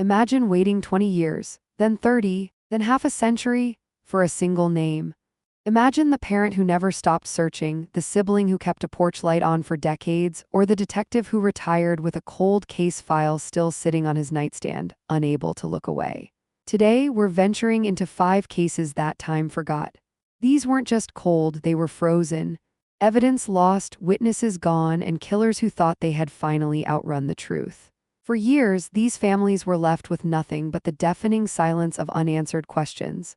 Imagine waiting 20 years, then 30, then half a century, for a single name. Imagine the parent who never stopped searching, the sibling who kept a porch light on for decades, or the detective who retired with a cold case file still sitting on his nightstand, unable to look away. Today, we're venturing into 5 cases that time forgot. These weren't just cold, they were frozen. Evidence lost, witnesses gone, and killers who thought they had finally outrun the truth. For years, these families were left with nothing but the deafening silence of unanswered questions.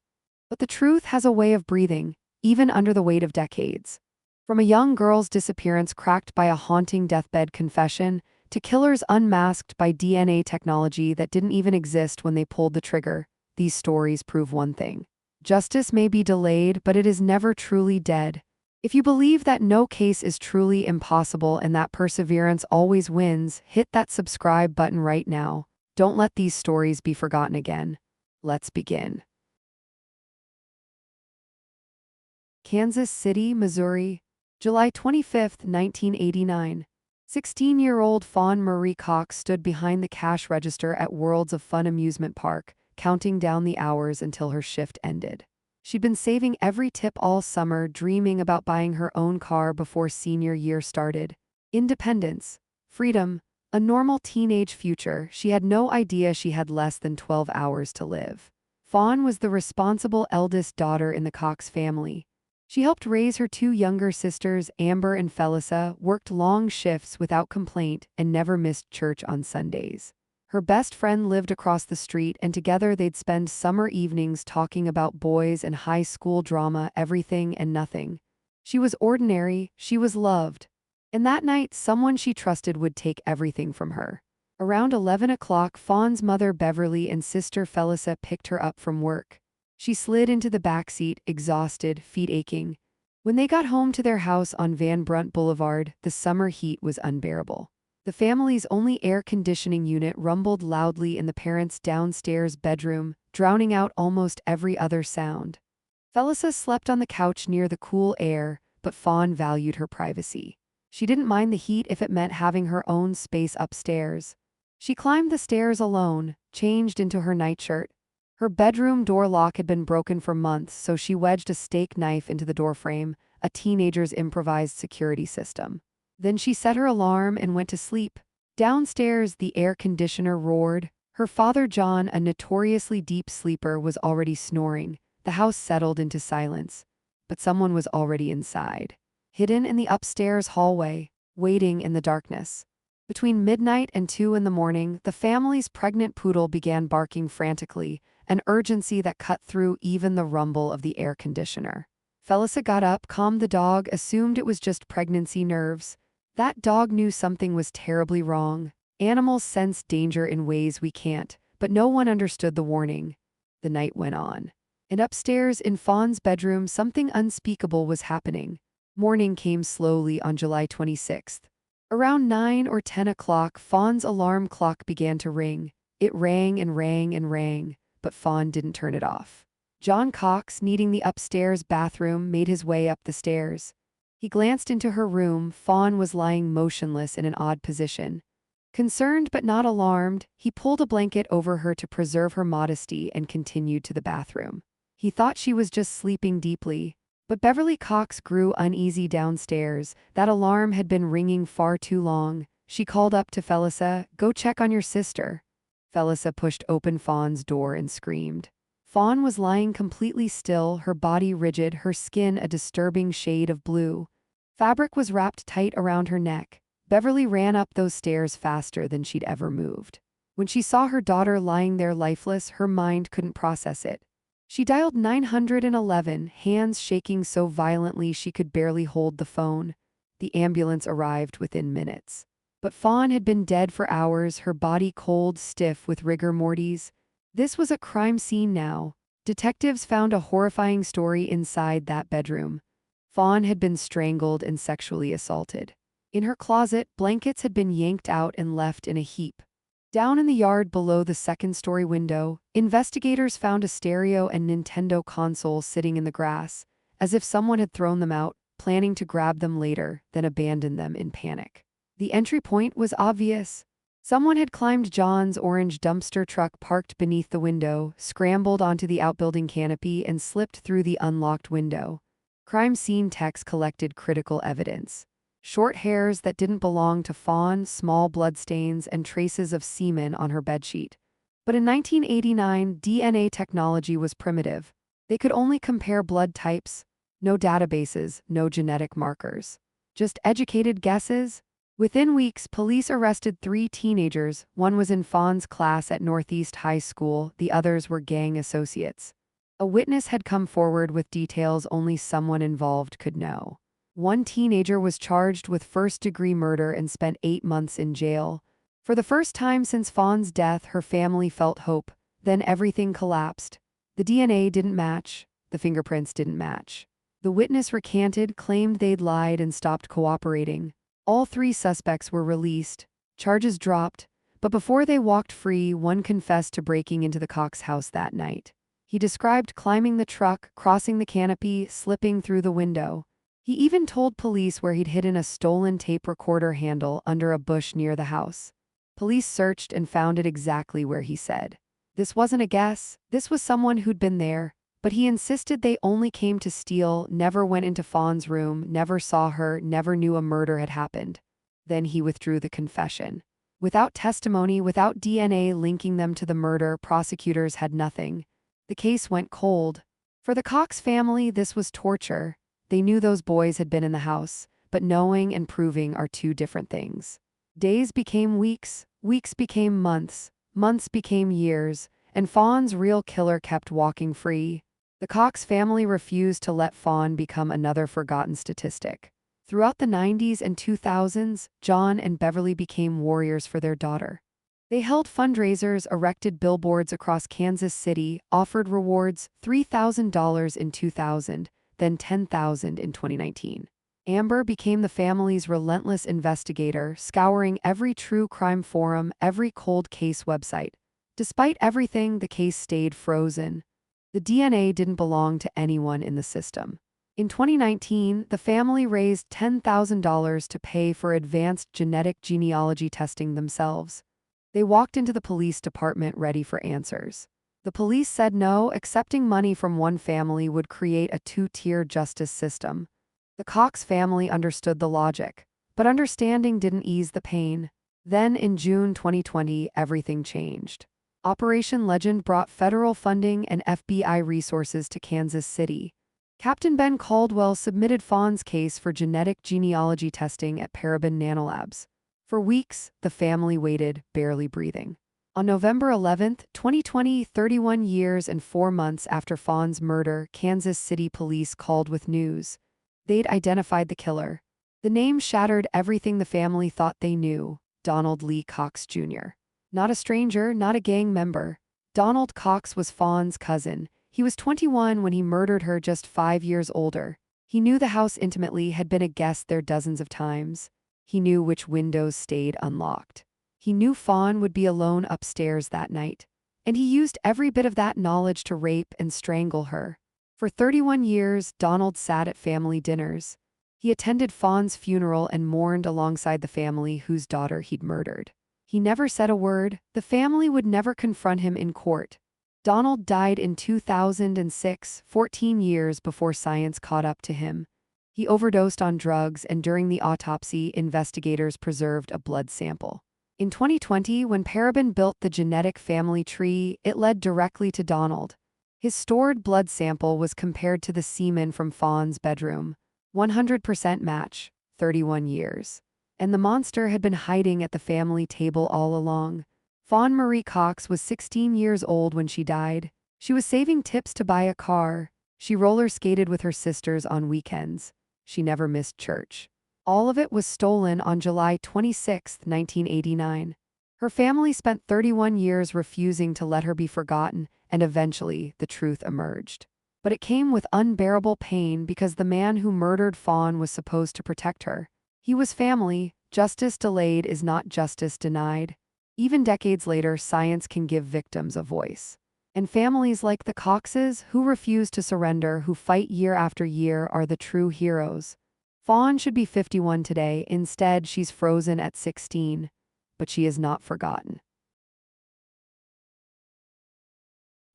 But the truth has a way of breathing, even under the weight of decades. From a young girl's disappearance cracked by a haunting deathbed confession, to killers unmasked by DNA technology that didn't even exist when they pulled the trigger, these stories prove one thing. Justice may be delayed, but it is never truly dead. If you believe that no case is truly impossible and that perseverance always wins, hit that subscribe button right now. Don't let these stories be forgotten again. Let's begin. Kansas City, Missouri, July 25, 1989. 16-year-old Fawn Marie Cox stood behind the cash register at Worlds of Fun amusement park, counting down the hours until her shift ended. She'd been saving every tip all summer, dreaming about buying her own car before senior year started. Independence, freedom, a normal teenage future. She had no idea she had less than 12 hours to live. Fawn was the responsible eldest daughter in the Cox family. She helped raise her 2 younger sisters, Amber and Felissa, worked long shifts without complaint, and never missed church on Sundays. Her best friend lived across the street, and together they'd spend summer evenings talking about boys and high school drama, everything and nothing. She was ordinary, she was loved. And that night, someone she trusted would take everything from her. Around 11 o'clock, Fawn's mother Beverly and sister Felissa picked her up from work. She slid into the backseat, exhausted, feet aching. When they got home to their house on Van Brunt Boulevard, the summer heat was unbearable. The family's only air conditioning unit rumbled loudly in the parents' downstairs bedroom, drowning out almost every other sound. Felissa slept on the couch near the cool air, but Fawn valued her privacy. She didn't mind the heat if it meant having her own space upstairs. She climbed the stairs alone, changed into her nightshirt. Her bedroom door lock had been broken for months, so she wedged a steak knife into the doorframe, a teenager's improvised security system. Then she set her alarm and went to sleep. Downstairs, the air conditioner roared. Her father John, a notoriously deep sleeper, was already snoring. The house settled into silence. But someone was already inside, hidden in the upstairs hallway, waiting in the darkness. Between midnight and 2 in the morning, the family's pregnant poodle began barking frantically, an urgency that cut through even the rumble of the air conditioner. Felissa got up, calmed the dog, assumed it was just pregnancy nerves. That dog knew something was terribly wrong. Animals sense danger in ways we can't, but no one understood the warning. The night went on. And upstairs in Fawn's bedroom, something unspeakable was happening. Morning came slowly on July 26th. Around 9 or 10 o'clock, Fawn's alarm clock began to ring. It rang and rang and rang, but Fawn didn't turn it off. John Cox, needing the upstairs bathroom, made his way up the stairs. He glanced into her room. Fawn was lying motionless in an odd position. Concerned but not alarmed, he pulled a blanket over her to preserve her modesty and continued to the bathroom. He thought she was just sleeping deeply. But Beverly Cox grew uneasy downstairs. That alarm had been ringing far too long. She called up to Felissa, "Go check on your sister." Felissa pushed open Fawn's door and screamed. Fawn was lying completely still, her body rigid, her skin a disturbing shade of blue. Fabric was wrapped tight around her neck. Beverly ran up those stairs faster than she'd ever moved. When she saw her daughter lying there lifeless, her mind couldn't process it. She dialed 911, hands shaking so violently she could barely hold the phone. The ambulance arrived within minutes. But Fawn had been dead for hours, her body cold, stiff with rigor mortis. This was a crime scene now. Detectives found a horrifying story inside that bedroom. Fawn had been strangled and sexually assaulted. In her closet, blankets had been yanked out and left in a heap. Down in the yard below the second-story window, investigators found a stereo and Nintendo console sitting in the grass, as if someone had thrown them out, planning to grab them later, then abandon them in panic. The entry point was obvious. Someone had climbed John's orange dumpster truck parked beneath the window, scrambled onto the outbuilding canopy, and slipped through the unlocked window. Crime scene techs collected critical evidence. Short hairs that didn't belong to Fawn, small bloodstains, and traces of semen on her bedsheet. But in 1989, DNA technology was primitive. They could only compare blood types, no databases, no genetic markers. Just educated guesses. Within weeks, police arrested 3 teenagers. One was in Fawn's class at Northeast High School, the others were gang associates. A witness had come forward with details only someone involved could know. One teenager was charged with first-degree murder and spent 8 months in jail. For the first time since Fawn's death, her family felt hope. Then everything collapsed. The DNA didn't match. The fingerprints didn't match. The witness recanted, claimed they'd lied, and stopped cooperating. All 3 suspects were released. Charges dropped. But before they walked free, one confessed to breaking into the Cox house that night. He described climbing the truck, crossing the canopy, slipping through the window. He even told police where he'd hidden a stolen tape recorder handle under a bush near the house. Police searched and found it exactly where he said. This wasn't a guess, this was someone who'd been there, but he insisted they only came to steal, never went into Fawn's room, never saw her, never knew a murder had happened. Then he withdrew the confession. Without testimony, without DNA linking them to the murder, prosecutors had nothing. The case went cold. For the Cox family, this was torture. They knew those boys had been in the house, but knowing and proving are 2 different things. Days became weeks, weeks became months, months became years, and Fawn's real killer kept walking free. The Cox family refused to let Fawn become another forgotten statistic. Throughout the 90s and 2000s, John and Beverly became warriors for their daughter. They held fundraisers, erected billboards across Kansas City, offered rewards, $3,000 in 2000, then $10,000 in 2019. Amber became the family's relentless investigator, scouring every true crime forum, every cold case website. Despite everything, the case stayed frozen. The DNA didn't belong to anyone in the system. In 2019, the family raised $10,000 to pay for advanced genetic genealogy testing themselves. They walked into the police department ready for answers. The police said no, accepting money from one family would create a 2-tier justice system. The Cox family understood the logic, but understanding didn't ease the pain. Then, in June 2020, everything changed. Operation Legend brought federal funding and FBI resources to Kansas City. Captain Ben Caldwell submitted Fawn's case for genetic genealogy testing at Paraben Nanolabs. For weeks, the family waited, barely breathing. On November 11, 2020, 31 years and 4 months after Fawn's murder, Kansas City police called with news. They'd identified the killer. The name shattered everything the family thought they knew: Donald Lee Cox Jr. Not a stranger, not a gang member. Donald Cox was Fawn's cousin. He was 21 when he murdered her, just 5 years older. He knew the house intimately, had been a guest there dozens of times. He knew which windows stayed unlocked. He knew Fawn would be alone upstairs that night. And he used every bit of that knowledge to rape and strangle her. For 31 years, Donald sat at family dinners. He attended Fawn's funeral and mourned alongside the family whose daughter he'd murdered. He never said a word. The family would never confront him in court. Donald died in 2006, 14 years before science caught up to him. He overdosed on drugs, and during the autopsy, investigators preserved a blood sample. In 2020, when Paraben built the genetic family tree, it led directly to Donald. His stored blood sample was compared to the semen from Fawn's bedroom. 100% match, 31 years. And the monster had been hiding at the family table all along. Fawn Marie Cox was 16 years old when she died. She was saving tips to buy a car. She roller skated with her sisters on weekends. She never missed church. All of it was stolen on July 26, 1989. Her family spent 31 years refusing to let her be forgotten, and eventually the truth emerged. But it came with unbearable pain because the man who murdered Fawn was supposed to protect her. He was family. Justice delayed is not justice denied. Even decades later, science can give victims a voice. And families like the Coxes, who refuse to surrender, who fight year after year, are the true heroes. Fawn should be 51 today. Instead, she's frozen at 16. but she is not forgotten.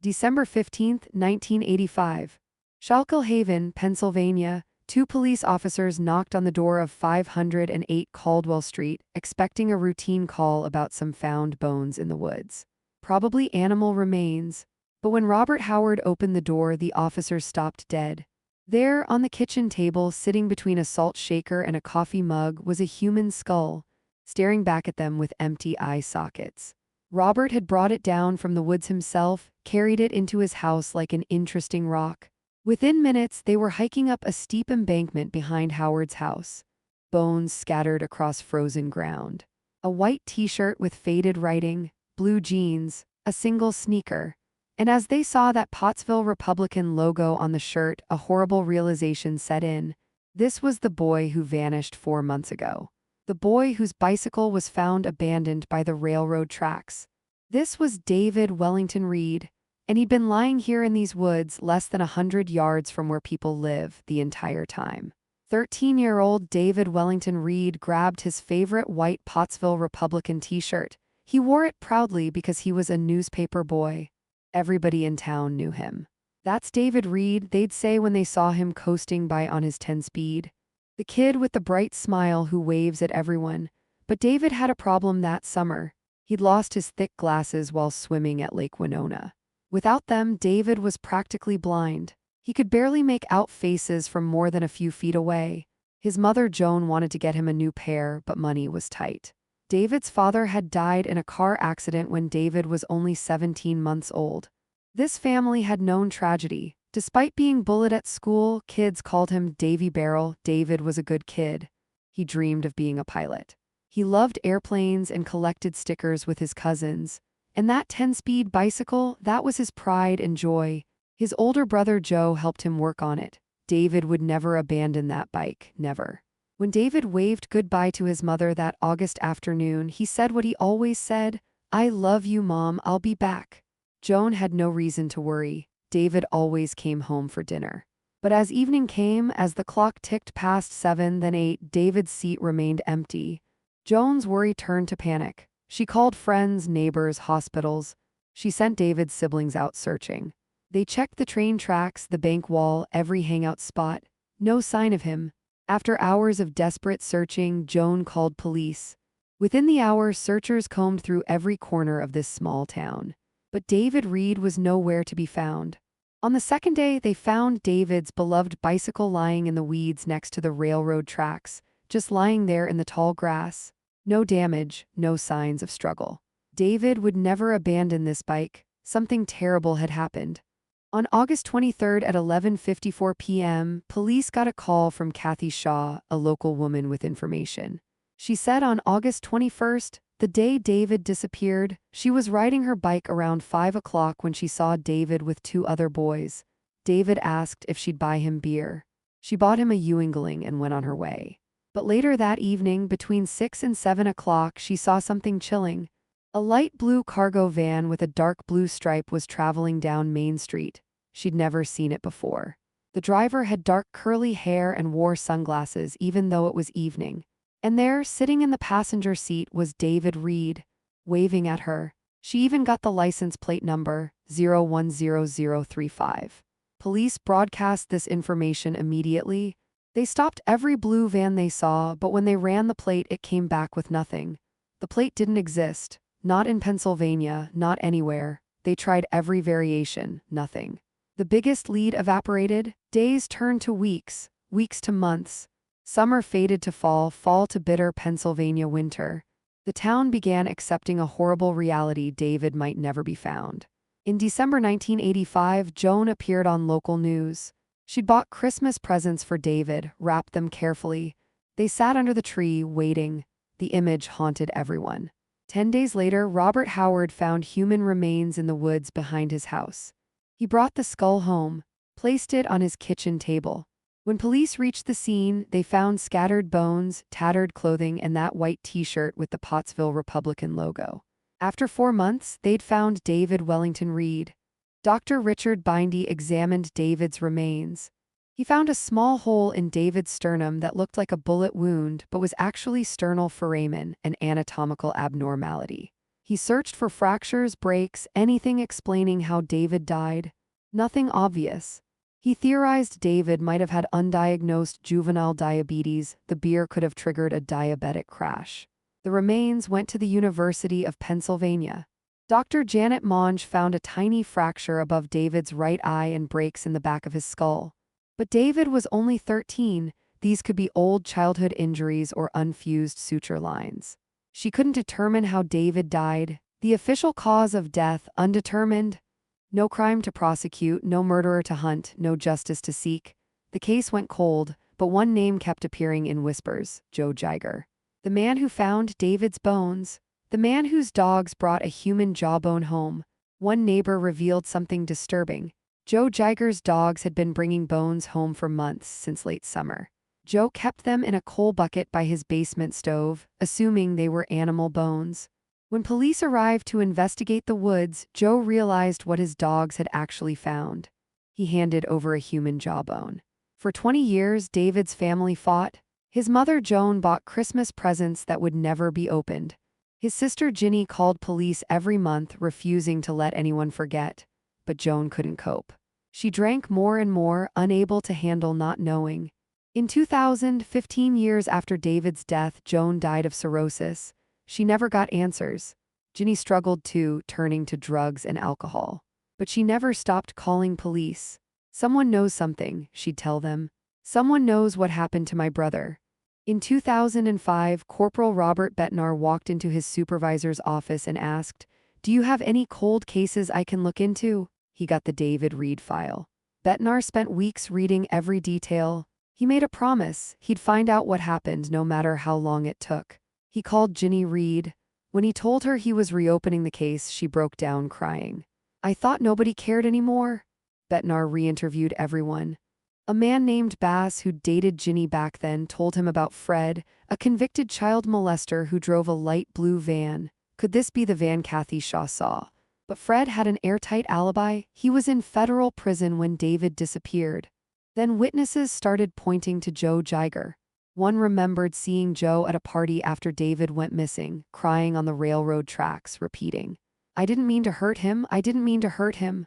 December 15, 1985. Schuylkill Haven, Pennsylvania. Two police officers knocked on the door of 508 Caldwell Street, expecting a routine call about some found bones in the woods. Probably animal remains. But when Robert Howard opened the door, the officers stopped dead. There, on the kitchen table, sitting between a salt shaker and a coffee mug, was a human skull, staring back at them with empty eye sockets. Robert had brought it down from the woods himself, carried it into his house like an interesting rock. Within minutes, they were hiking up a steep embankment behind Howard's house. Bones scattered across frozen ground. A white t-shirt with faded writing, blue jeans, a single sneaker. And as they saw that Pottsville Republican logo on the shirt, a horrible realization set in. This was the boy who vanished 4 months ago. The boy whose bicycle was found abandoned by the railroad tracks. This was David Wellington Reed, and he'd been lying here in these woods less than 100 yards from where people live the entire time. 13-year-old David Wellington Reed grabbed his favorite white Pottsville Republican t-shirt. He wore it proudly because he was a newspaper boy. Everybody in town knew him. "That's David Reed," they'd say when they saw him coasting by on his 10-speed. The kid with the bright smile who waves at everyone. But David had a problem that summer. He'd lost his thick glasses while swimming at Lake Winona. Without them, David was practically blind. He could barely make out faces from more than a few feet away. His mother, Joan, wanted to get him a new pair, but money was tight. David's father had died in a car accident when David was only 17 months old. This family had known tragedy. Despite being bullied at school, kids called him Davy Barrel. David was a good kid. He dreamed of being a pilot. He loved airplanes and collected stickers with his cousins. And that 10-speed bicycle, that was his pride and joy. His older brother Joe helped him work on it. David would never abandon that bike, never. When David waved goodbye to his mother that August afternoon, he said what he always said, "I love you, Mom, I'll be back." Joan had no reason to worry. David always came home for dinner. But as evening came, as the clock ticked past 7, then 8, David's seat remained empty. Joan's worry turned to panic. She called friends, neighbors, hospitals. She sent David's siblings out searching. They checked the train tracks, the bank wall, every hangout spot. No sign of him. After hours of desperate searching, Joan called police. Within the hour, searchers combed through every corner of this small town. But David Reed was nowhere to be found. On the second day, they found David's beloved bicycle lying in the weeds next to the railroad tracks, just lying there in the tall grass. No damage, no signs of struggle. David would never abandon this bike. Something terrible had happened. On August 23 at 11:54 p.m., police got a call from Kathy Shaw, a local woman with information. She said on August 21st, the day David disappeared, she was riding her bike around 5 o'clock when she saw David with 2 other boys. David asked if she'd buy him beer. She bought him a Ewingling and went on her way. But later that evening, between 6 and 7 o'clock, she saw something chilling. A light blue cargo van with a dark blue stripe was traveling down Main Street. She'd never seen it before. The driver had dark curly hair and wore sunglasses even though it was evening. And there, sitting in the passenger seat, was David Reed, waving at her. She even got the license plate number, 010035. Police broadcast this information immediately. They stopped every blue van they saw, but when they ran the plate, it came back with nothing. The plate didn't exist. Not in Pennsylvania, not anywhere. They tried every variation, nothing. The biggest lead evaporated. Days turned to weeks, weeks to months. Summer faded to fall, fall to bitter Pennsylvania winter. The town began accepting a horrible reality: David might never be found. In December 1985, Joan appeared on local news. She'd bought Christmas presents for David, wrapped them carefully. They sat under the tree, waiting. The image haunted everyone. 10 days later, Robert Howard found human remains in the woods behind his house. He brought the skull home, placed it on his kitchen table. When police reached the scene, they found scattered bones, tattered clothing, and that white t-shirt with the Pottsville Republican logo. After 4 months, they'd found David Wellington Reed. Dr. Richard Bindy examined David's remains. He found a small hole in David's sternum that looked like a bullet wound but was actually sternal foramen, an anatomical abnormality. He searched for fractures, breaks, anything explaining how David died. Nothing obvious. He theorized David might have had undiagnosed juvenile diabetes. The beer could have triggered a diabetic crash. The remains went to the University of Pennsylvania. Dr. Janet Monge found a tiny fracture above David's right eye and breaks in the back of his skull. But David was only 13. These could be old childhood injuries or unfused suture lines. She couldn't determine how David died. The official cause of death, undetermined. No crime to prosecute, no murderer to hunt, no justice to seek. The case went cold, but one name kept appearing in whispers: Joe Geiger. The man who found David's bones. The man whose dogs brought a human jawbone home. One neighbor revealed something disturbing. Joe Geiger's dogs had been bringing bones home for months, since late summer. Joe kept them in a coal bucket by his basement stove, assuming they were animal bones. When police arrived to investigate the woods, Joe realized what his dogs had actually found. He handed over a human jawbone. For 20 years, David's family fought. His mother, Joan, bought Christmas presents that would never be opened. His sister, Ginny, called police every month, refusing to let anyone forget. But Joan couldn't cope. She drank more and more, unable to handle not knowing. In 2000, 15 years after David's death, Joan died of cirrhosis. She never got answers. Ginny struggled too, turning to drugs and alcohol. But she never stopped calling police. Someone knows something, she'd tell them. Someone knows what happened to my brother. In 2005, Corporal Robert Betnar walked into his supervisor's office and asked, "Do you have any cold cases I can look into?" He got the David Reed file. Betnar spent weeks reading every detail. He made a promise he'd find out what happened no matter how long it took. He called Ginny Reed. When he told her he was reopening the case, she broke down crying. "I thought nobody cared anymore." Betnar re-interviewed everyone. A man named Bass, who dated Ginny back then, told him about Fred, a convicted child molester who drove a light blue van. Could this be the van Kathy Shaw saw? But Fred had an airtight alibi. He was in federal prison when David disappeared. Then witnesses started pointing to Joe Geiger. One remembered seeing Joe at a party after David went missing, crying on the railroad tracks, repeating, "I didn't mean to hurt him, I didn't mean to hurt him."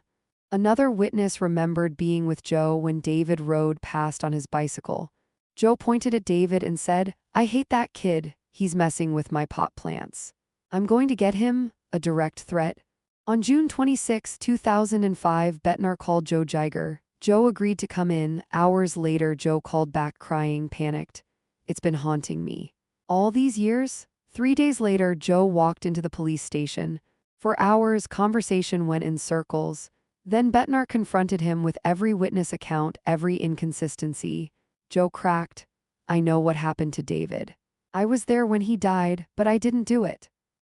Another witness remembered being with Joe when David rode past on his bicycle. Joe pointed at David and said, "I hate that kid, he's messing with my pot plants. I'm going to get him," a direct threat. On June 26, 2005, Betnar called Joe Geiger. Joe agreed to come in. Hours later, Joe called back crying, panicked. "It's been haunting me. All these years?" 3 days later, Joe walked into the police station. For hours, conversation went in circles. Then Betnar confronted him with every witness account, every inconsistency. Joe cracked, "I know what happened to David. I was there when he died, but I didn't do it."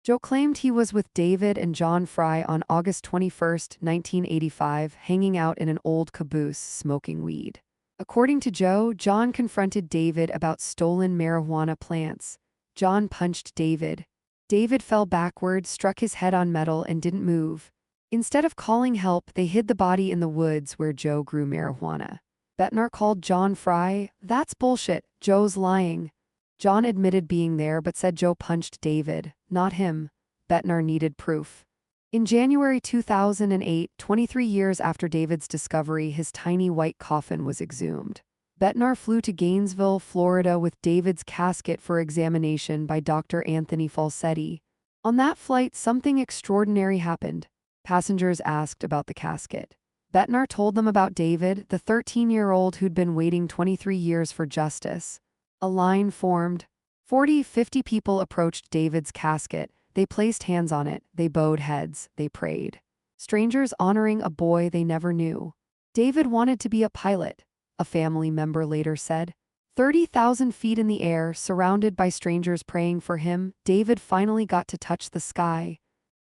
Joe claimed he was with David and John Fry on August 21, 1985, hanging out in an old caboose, smoking weed. According to Joe, John confronted David about stolen marijuana plants. John punched David. David fell backward, struck his head on metal, and didn't move. Instead of calling help, they hid the body in the woods where Joe grew marijuana. Betnar called John Fry. "That's bullshit. Joe's lying." John admitted being there but said Joe punched David, not him. Betnar needed proof. In January 2008, 23 years after David's discovery, his tiny white coffin was exhumed. Betnar flew to Gainesville, Florida with David's casket for examination by Dr. Anthony Falsetti. On that flight, something extraordinary happened. Passengers asked about the casket. Betnar told them about David, the 13-year-old who'd been waiting 23 years for justice. A line formed. 40-50 people approached David's casket. They placed hands on it, they bowed heads, they prayed. Strangers honoring a boy they never knew. David wanted to be a pilot, a family member later said. 30,000 feet in the air, surrounded by strangers praying for him, David finally got to touch the sky.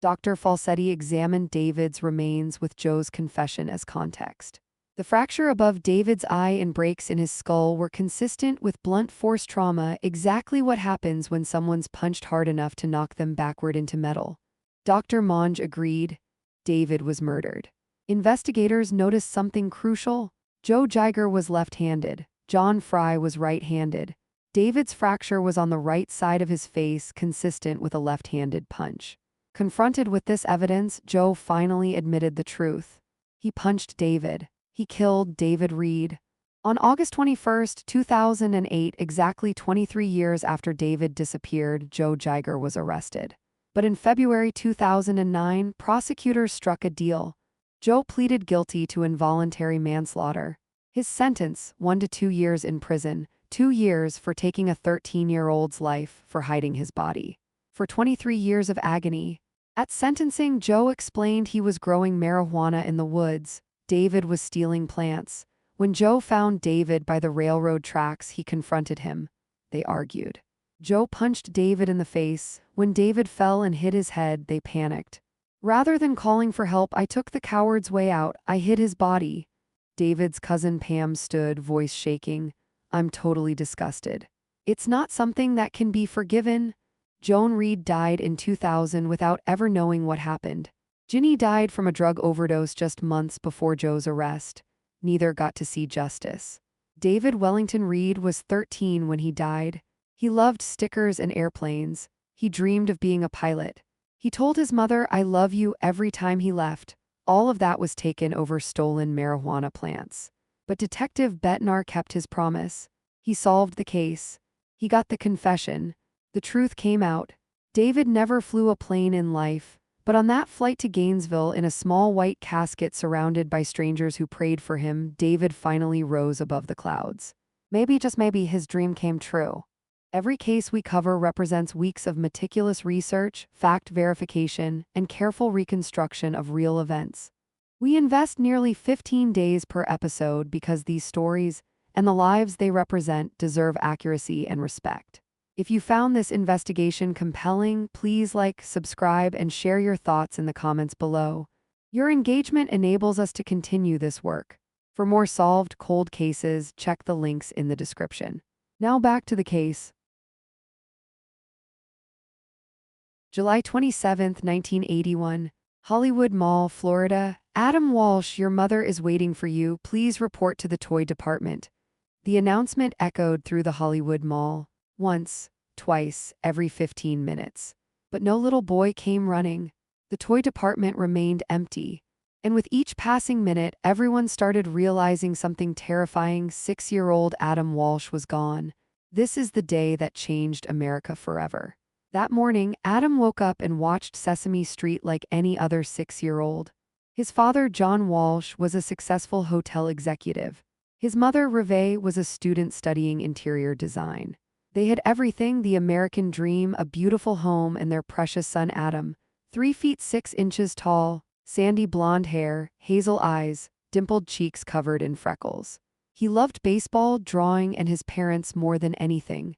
Dr. Falsetti examined David's remains with Joe's confession as context. The fracture above David's eye and breaks in his skull were consistent with blunt force trauma, exactly what happens when someone's punched hard enough to knock them backward into metal. Dr. Monge agreed. David was murdered. Investigators noticed something crucial. Joe Geiger was left-handed. John Fry was right-handed. David's fracture was on the right side of his face, consistent with a left-handed punch. Confronted with this evidence, Joe finally admitted the truth. He punched David. He killed David Reed. On August 21, 2008, exactly 23 years after David disappeared, Joe Geiger was arrested. But in February 2009, prosecutors struck a deal. Joe pleaded guilty to involuntary manslaughter. His sentence, 1 to 2 years in prison, 2 years for taking a 13-year-old's life for hiding his body. For 23 years of agony. At sentencing, Joe explained he was growing marijuana in the woods. David was stealing plants. When Joe found David by the railroad tracks, he confronted him. They argued. Joe punched David in the face. When David fell and hit his head, they panicked. Rather than calling for help, I took the coward's way out. I hid his body. David's cousin Pam stood, voice shaking. I'm totally disgusted. It's not something that can be forgiven. Joan Reed died in 2000 without ever knowing what happened. Ginny died from a drug overdose just months before Joe's arrest. Neither got to see justice. David Wellington Reed was 13 when he died. He loved stickers and airplanes. He dreamed of being a pilot. He told his mother, "I love you," every time he left. All of that was taken over stolen marijuana plants. But Detective Betnar kept his promise. He solved the case. He got the confession. The truth came out. David never flew a plane in life. But on that flight to Gainesville, in a small white casket surrounded by strangers who prayed for him, David finally rose above the clouds. Maybe, just maybe, his dream came true. Every case we cover represents weeks of meticulous research, fact verification, and careful reconstruction of real events. We invest nearly 15 days per episode because these stories, and the lives they represent, deserve accuracy and respect. If you found this investigation compelling, please like, subscribe, and share your thoughts in the comments below. Your engagement enables us to continue this work. For more solved cold cases, check the links in the description. Now back to the case. July 27, 1981. Hollywood Mall, Florida. Adam Walsh, your mother is waiting for you. Please report to the toy department. The announcement echoed through the Hollywood Mall. Once, twice, every 15 minutes. But no little boy came running. The toy department remained empty. And with each passing minute, everyone started realizing something terrifying. 6-year-old Adam Walsh was gone. This is the day that changed America forever. That morning, Adam woke up and watched Sesame Street like any other 6-year-old. His father, John Walsh, was a successful hotel executive. His mother, Reve, was a student studying interior design. They had everything: the American dream, a beautiful home, and their precious son Adam, 3 feet 6 inches tall, sandy blonde hair, hazel eyes, dimpled cheeks covered in freckles. He loved baseball, drawing, and his parents more than anything.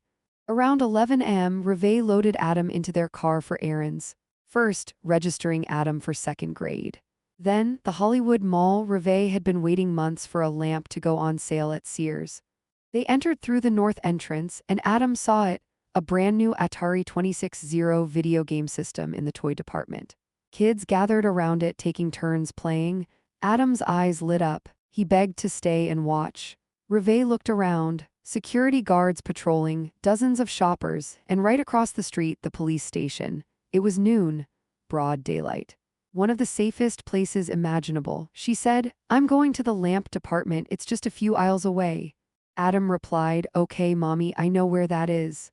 Around 11 a.m., Reve loaded Adam into their car for errands. First, registering Adam for 2nd grade. Then, the Hollywood Mall. Reve had been waiting months for a lamp to go on sale at Sears. They entered through the north entrance, and Adam saw it, a brand new Atari 2600 video game system in the toy department. Kids gathered around it, taking turns playing. Adam's eyes lit up. He begged to stay and watch. Reve looked around. Security guards patrolling, dozens of shoppers, and right across the street, the police station. It was noon. Broad daylight. One of the safest places imaginable, she said. I'm going to the lamp department. It's just a few aisles away. Adam replied, "Okay, Mommy, I know where that is."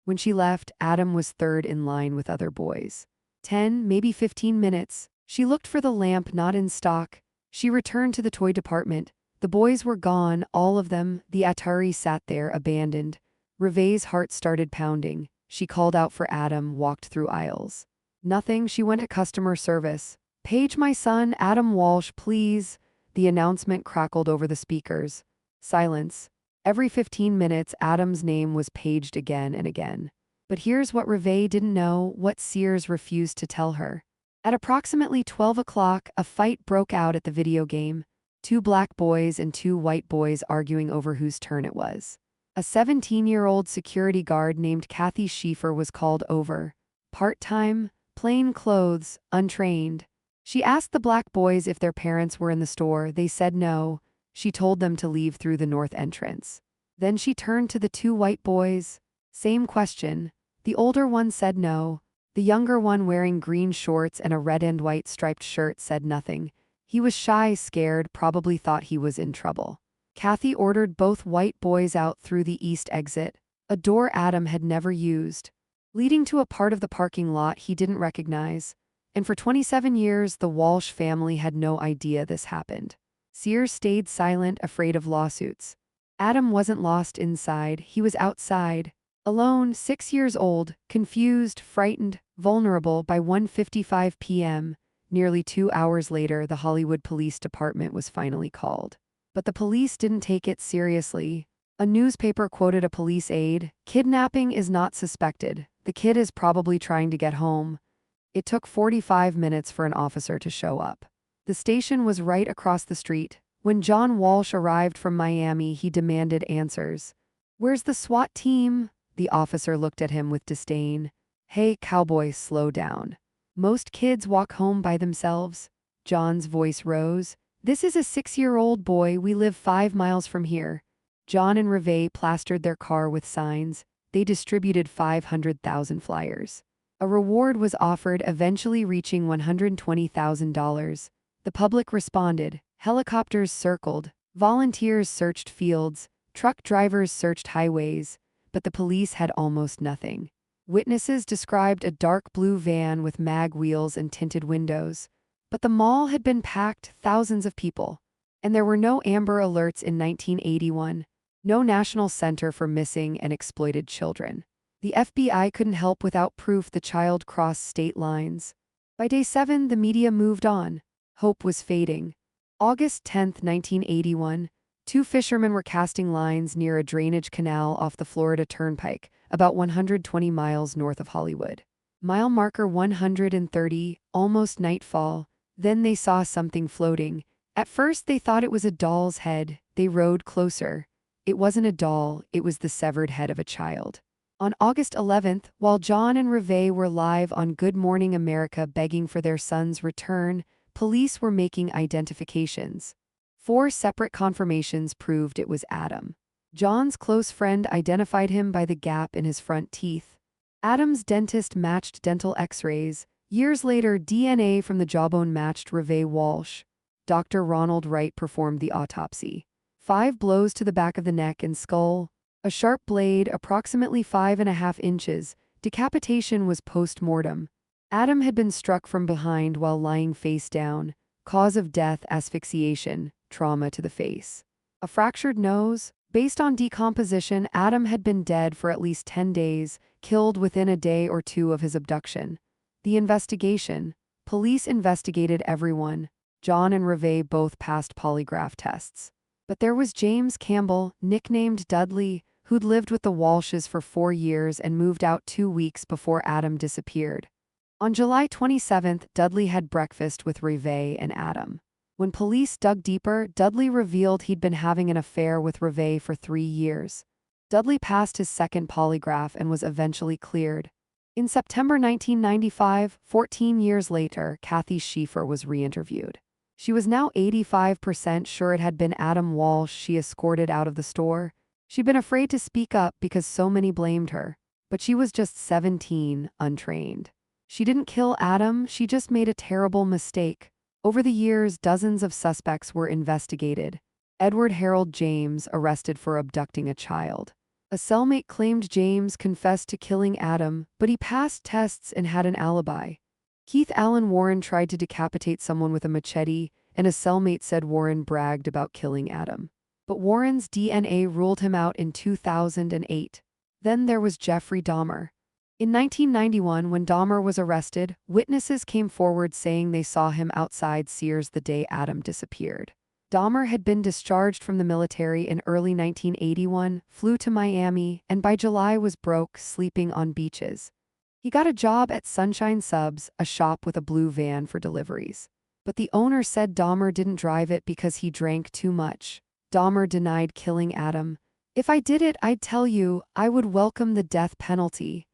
When she left, Adam was third in line with other boys. 10, maybe 15 minutes. She looked for the lamp, not in stock. She returned to the toy department. The boys were gone, all of them. The Atari sat there, abandoned. Reve's heart started pounding. She called out for Adam, walked through aisles. Nothing. She went to customer service. "Page my son, Adam Walsh, please." The announcement crackled over the speakers. Silence. Every 15 minutes, Adam's name was paged again and again. But here's what Reve didn't know, what Sears refused to tell her. At approximately 12 o'clock, a fight broke out at the video game. 2 black boys and 2 white boys arguing over whose turn it was. A 17-year-old security guard named Kathy Schieffer was called over. Part-time, plain clothes, untrained. She asked the black boys if their parents were in the store. They said no. She told them to leave through the north entrance. Then she turned to the two white boys. Same question. The older one said no. The younger one, wearing green shorts and a red and white striped shirt, said nothing. He was shy, scared, probably thought he was in trouble. Kathy ordered both white boys out through the east exit, a door Adam had never used, leading to a part of the parking lot he didn't recognize. And for 27 years, the Walsh family had no idea this happened. Sears stayed silent, afraid of lawsuits. Adam wasn't lost inside, he was outside. Alone, 6 years old, confused, frightened, vulnerable. By 1:55 p.m., nearly 2 hours later, the Hollywood Police Department was finally called. But the police didn't take it seriously. A newspaper quoted a police aide, "Kidnapping is not suspected. The kid is probably trying to get home." It took 45 minutes for an officer to show up. The station was right across the street. When John Walsh arrived from Miami, he demanded answers. "Where's the SWAT team?" The officer looked at him with disdain. "Hey, cowboy, slow down. Most kids walk home by themselves." John's voice rose. "This is a 6-year-old boy. We live 5 miles from here." John and Reve plastered their car with signs. They distributed 500,000 flyers. A reward was offered, eventually reaching $120,000. The public responded. Helicopters circled. Volunteers searched fields. Truck drivers searched highways. But the police had almost nothing. Witnesses described a dark blue van with mag wheels and tinted windows. But the mall had been packed, thousands of people. And there were no Amber Alerts in 1981. No National Center for Missing and Exploited Children. The FBI couldn't help without proof the child crossed state lines. By day 7, the media moved on. Hope was fading. August 10, 1981, 2 fishermen were casting lines near a drainage canal off the Florida Turnpike, about 120 miles north of Hollywood. Mile marker 130, almost nightfall. Then they saw something floating. At first they thought it was a doll's head. They rowed closer. It wasn't a doll, it was the severed head of a child. On August 11th, while John and Reve were live on Good Morning America begging for their son's return, police were making identifications. 4 separate confirmations proved it was Adam. John's close friend identified him by the gap in his front teeth. Adam's dentist matched dental x-rays. Years later, DNA from the jawbone matched Reve Walsh. Dr. Ronald Wright performed the autopsy. 5 blows to the back of the neck and skull. A sharp blade, approximately 5.5 inches. Decapitation was post-mortem. Adam had been struck from behind while lying face down. Cause of death, asphyxiation, trauma to the face. A fractured nose. Based on decomposition, Adam had been dead for at least 10 days, killed within a day or 2 of his abduction. The investigation. Police investigated everyone. John and Reve both passed polygraph tests. But there was James Campbell, nicknamed Dudley, who'd lived with the Walshes for 4 years and moved out 2 weeks before Adam disappeared. On July 27th, Dudley had breakfast with Reve and Adam. When police dug deeper, Dudley revealed he'd been having an affair with Reve for 3 years. Dudley passed his second polygraph and was eventually cleared. In September 1995, 14 years later, Kathy Schiffer was re-interviewed. She was now 85% sure it had been Adam Walsh she escorted out of the store. She'd been afraid to speak up because so many blamed her. But she was just 17, untrained. She didn't kill Adam, she just made a terrible mistake. Over the years, dozens of suspects were investigated. Edward Harold James arrested for abducting a child. A cellmate claimed James confessed to killing Adam, but he passed tests and had an alibi. Keith Allen Warren tried to decapitate someone with a machete, and a cellmate said Warren bragged about killing Adam. But Warren's DNA ruled him out in 2008. Then there was Jeffrey Dahmer. In 1991, when Dahmer was arrested, witnesses came forward saying they saw him outside Sears the day Adam disappeared. Dahmer had been discharged from the military in early 1981, flew to Miami, and by July was broke, sleeping on beaches. He got a job at Sunshine Subs, a shop with a blue van for deliveries. But the owner said Dahmer didn't drive it because he drank too much. Dahmer denied killing Adam. "If I did it, I'd tell you, I would welcome the death penalty."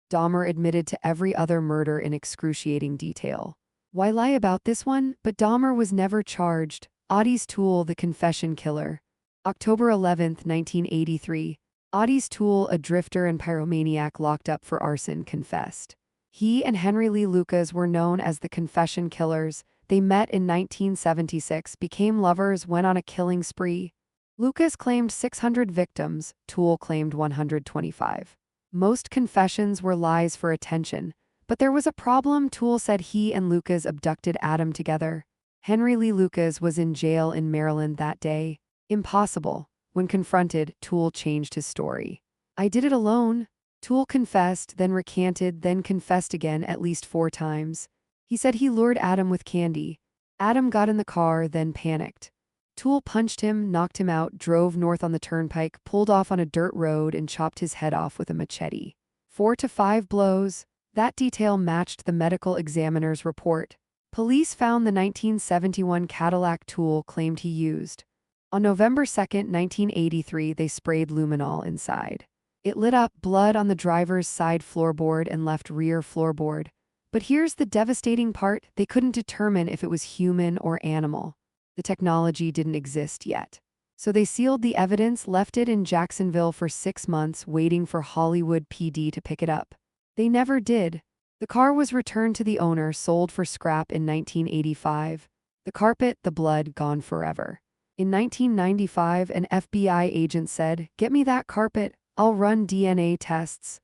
Dahmer admitted to every other murder in excruciating detail. Why lie about this one? But Dahmer was never charged. Audie's Toole, the confession killer. October 11, 1983. Audie's Toole, a drifter and pyromaniac locked up for arson, confessed. He and Henry Lee Lucas were known as the Confession Killers. They met in 1976, became lovers, went on a killing spree. Lucas claimed 600 victims, Toole claimed 125. Most confessions were lies for attention, but there was a problem. Toole said he and Lucas abducted Adam together. Henry Lee Lucas was in jail in Maryland that day. Impossible. When confronted, Toole changed his story. I did it alone. Toole confessed, then recanted, then confessed again at least 4 times. He said he lured Adam with candy. Adam got in the car, then panicked. Toole punched him, knocked him out, drove north on the turnpike, pulled off on a dirt road, and chopped his head off with a machete. 4 to 5 blows. That detail matched the medical examiner's report. Police found the 1971 Cadillac Toole claimed he used. On November 2, 1983, they sprayed luminol inside. It lit up, blood on the driver's side floorboard and left rear floorboard. But here's the devastating part: they couldn't determine if it was human or animal. The technology didn't exist yet. So they sealed the evidence, left it in Jacksonville for 6 months, waiting for Hollywood PD to pick it up. They never did. The car was returned to the owner, sold for scrap in 1985. The carpet, the blood, gone forever. In 1995, an FBI agent said, "Get me that carpet, I'll run DNA tests."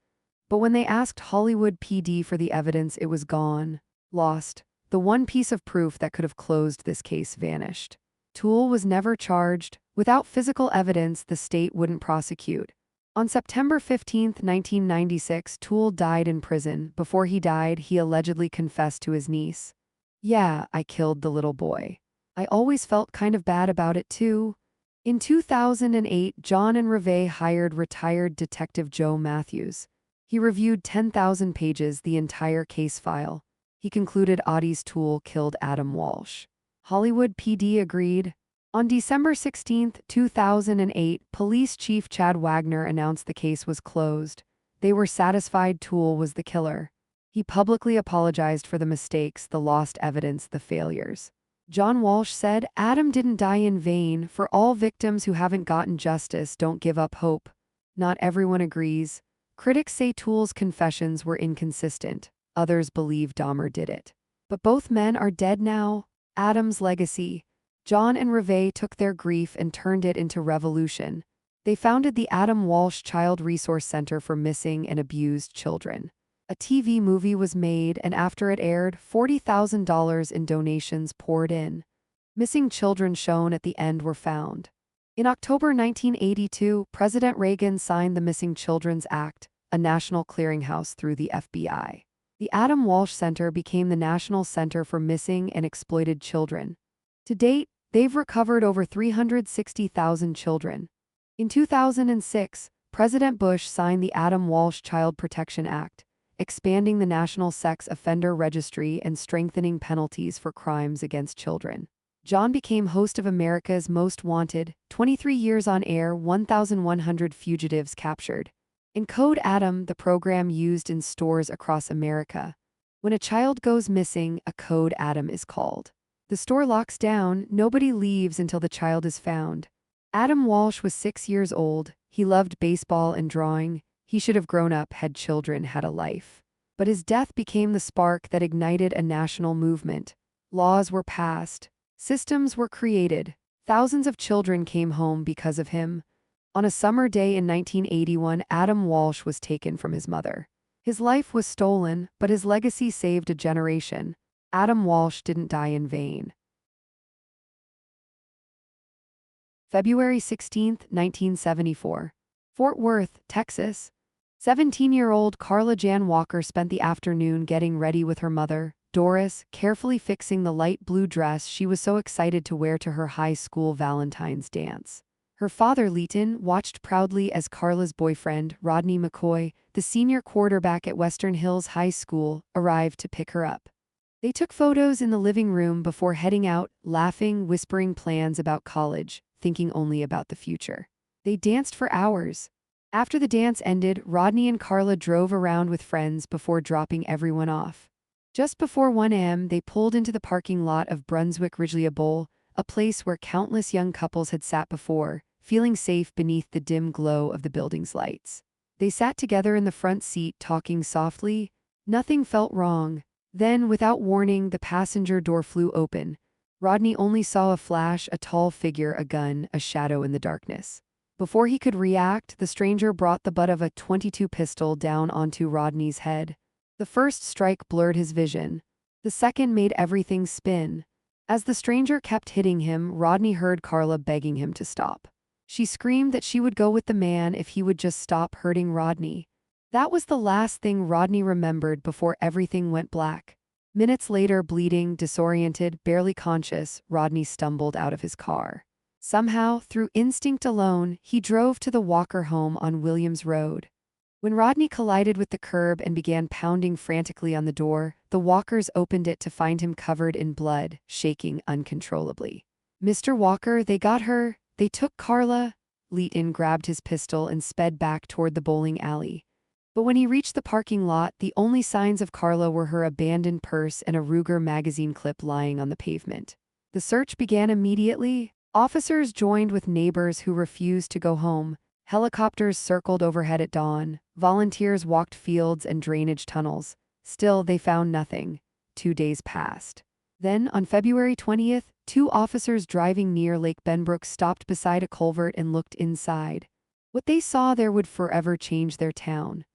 But when they asked Hollywood PD for the evidence, it was gone. Lost. The one piece of proof that could have closed this case vanished. Toole was never charged. Without physical evidence, the state wouldn't prosecute. On September 15, 1996, Toole died in prison. Before he died, he allegedly confessed to his niece. "Yeah, I killed the little boy. I always felt kind of bad about it too." In 2008, John and Reve hired retired Detective Joe Matthews. He reviewed 10,000 pages, the entire case file. He concluded Audie's Toole killed Adam Walsh. Hollywood PD agreed. On December 16, 2008, Police Chief Chad Wagner announced the case was closed. They were satisfied Toole was the killer. He publicly apologized for the mistakes, the lost evidence, the failures. John Walsh said, "Adam didn't die in vain. For all victims who haven't gotten justice, don't give up hope." Not everyone agrees. Critics say Toole's confessions were inconsistent. Others believe Dahmer did it. But both men are dead now. Adam's legacy. John and Reve took their grief and turned it into revolution. They founded the Adam Walsh Child Resource Center for Missing and Abused Children. A TV movie was made, and after it aired, $40,000 in donations poured in. Missing children shown at the end were found. In October 1982, President Reagan signed the Missing Children's Act, a national clearinghouse through the FBI. The Adam Walsh Center became the National Center for Missing and Exploited Children. To date, they've recovered over 360,000 children. In 2006, President Bush signed the Adam Walsh Child Protection Act, expanding the National Sex Offender Registry and strengthening penalties for crimes against children. John became host of America's Most Wanted, 23 years on air, 1,100 fugitives captured. In Code Adam, the program used in stores across America. When a child goes missing, a Code Adam is called. The store locks down, nobody leaves until the child is found. Adam Walsh was 6 years old. He loved baseball and drawing. He should have grown up, had children, had a life. But his death became the spark that ignited a national movement. Laws were passed. Systems were created. Thousands of children came home because of him. On a summer day in 1981, Adam Walsh was taken from his mother. His life was stolen, but his legacy saved a generation. Adam Walsh didn't die in vain. February 16, 1974. Fort Worth, Texas. 17-year-old Carla Walker spent the afternoon getting ready with her mother, Doris, carefully fixing the light blue dress she was so excited to wear to her high school Valentine's dance. Her father, Leighton, watched proudly as Carla's boyfriend, Rodney McCoy, the senior quarterback at Western Hills High School, arrived to pick her up. They took photos in the living room before heading out, laughing, whispering plans about college, thinking only about the future. They danced for hours. After the dance ended, Rodney and Carla drove around with friends before dropping everyone off. Just before 1 a.m., they pulled into the parking lot of Brunswick Ridgely Bowl, a place where countless young couples had sat before, feeling safe beneath the dim glow of the building's lights. They sat together in the front seat, talking softly. Nothing felt wrong. Then, without warning, the passenger door flew open. Rodney only saw a flash, a tall figure, a gun, a shadow in the darkness. Before he could react, the stranger brought the butt of a .22 pistol down onto Rodney's head. The first strike blurred his vision. The second made everything spin. As the stranger kept hitting him, Rodney heard Carla begging him to stop. She screamed that she would go with the man if he would just stop hurting Rodney. That was the last thing Rodney remembered before everything went black. Minutes later, bleeding, disoriented, barely conscious, Rodney stumbled out of his car. Somehow, through instinct alone, he drove to the Walker home on Williams Road. When Rodney collided with the curb and began pounding frantically on the door, the Walkers opened it to find him covered in blood, shaking uncontrollably. "Mr. Walker, they got her. They took Carla." Leighton grabbed his pistol and sped back toward the bowling alley. But when he reached the parking lot, the only signs of Carla were her abandoned purse and a Ruger magazine clip lying on the pavement. The search began immediately. Officers joined with neighbors who refused to go home. Helicopters circled overhead at dawn. Volunteers walked fields and drainage tunnels. Still, they found nothing. 2 days passed. Then, on February 20th, 2 officers driving near Lake Benbrook stopped beside a culvert and looked inside. What they saw there would forever change their town.